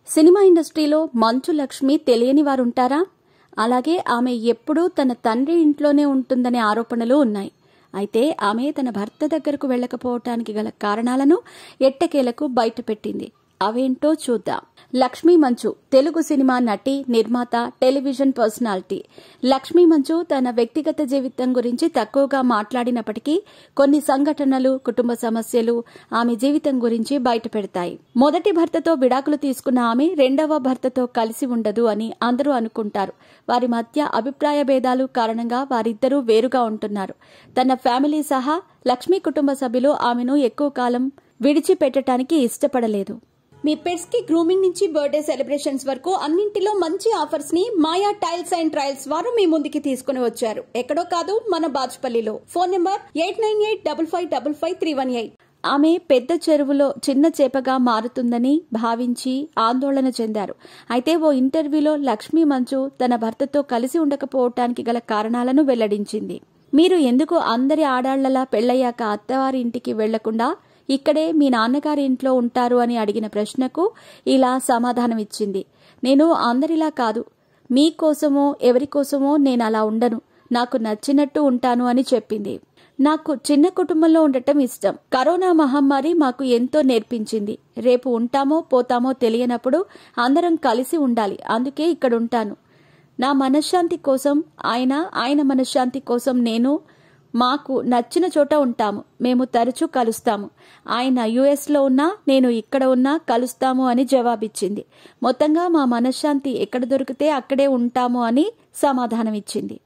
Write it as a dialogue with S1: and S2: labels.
S1: Cinema ఇండస్ట్రీలో మంచు లక్ష్మి తెలియని వారుంటారా? అలాగే ఆమె ఎప్పుడూ తన తండ్రి ఇంట్లోనే ఉంటుందనే ఆరోపణలు ఉన్నాయి. అయితే ఆమె తన భర్త దగ్గరకు వెళ్లకపోవటానికి గల కారణాలను ఎట్టకేలకు బయటపెట్టింది. అవేంటో చూద్దాం. లక్ష్మీ మంచు తెలుగు సినిమా నటి, నిర్మాత, టెలివిజన్ పర్సనాలిటీ. లక్ష్మీ మంచు తన వ్యక్తిగత జీవితం గురించి తక్కువగా మాట్లాడినప్పటికీ కొన్ని సంఘటనలు, కుటుంబ సమస్యలు ఆమె జీవితం గురించి బయటపెడతాయి. మొదటి భర్తతో విడాకులు తీసుకున్న ఆమె రెండవ భర్తతో కలిసి ఉండదు అని అందరూ అనుకుంటారు. వారి మధ్య అభిప్రాయ భేదాలు కారణంగా వారిద్దరూ వేరుగా ఉంటున్నారు. తన ఫ్యామిలీ సహా లక్ష్మీ కుటుంబ సభ్యులు ఆమెను ఎక్కువ కాలం విడిచిపెట్టడానికి ఇష్టపడలేదు. మీ పెట్స్ కి గ్రూమింగ్ నుంచి బర్త్డే సెలబ్రేషన్స్ వరకు అన్నింటిలో మంచి ఆఫర్స్ ని మాయా టైల్స్ అండ్ ట్రయల్స్ వారు మీ ముందుకి తీసుకుని వచ్చారు. ఎక్కడో కాదు, మన బాచుపల్లిలో. Phone number 8985555318. ఆమె పెద్ద చెరువులో చిన్న చేపగా మారుతుందని భావించి ఆందోళన చెందారు. అయితే ఓ ఇంటర్వ్యూలో లక్ష్మీ మంచు తన భర్తతో కలిసి ఉండకపోవటానికి గల కారణాలను వెల్లడించింది. మీరు ఎందుకు అందరి ఆడాళ్లలా పెళ్లయ్యాక అత్తవారి ఇంటికి వెళ్లకుండా ఇక్కడే మీ నాన్నగారి ఇంట్లో ఉంటారు అని అడిగిన ప్రశ్నకు ఇలా సమాధానమిచ్చింది. నేను అందరిలా కాదు, మీకోసమో ఎవరికోసమో నేను అలా ఉండను, నాకు నచ్చినట్టు ఉంటాను అని చెప్పింది. నాకు చిన్న కుటుంబంలో ఉండటం ఇష్టం. కరోనా మహమ్మారి మాకు ఎంతో నేర్పించింది. రేపు ఉంటామో పోతామో తెలియనప్పుడు అందరం కలిసి ఉండాలి. అందుకే ఇక్కడుంటాను. నా మనశ్శాంతి కోసం ఆయన మనశ్శాంతి కోసం నేను మాకు నచ్చిన చోట ఉంటాము. మేము తరచూ కలుస్తాము. ఆయన యుఎస్లో ఉన్నా నేను ఇక్కడ ఉన్నా కలుస్తాము అని జవాబిచ్చింది. మొత్తంగా మా మనశ్శాంతి ఎక్కడ దొరికితే అక్కడే ఉంటాము అని సమాధానమిచ్చింది.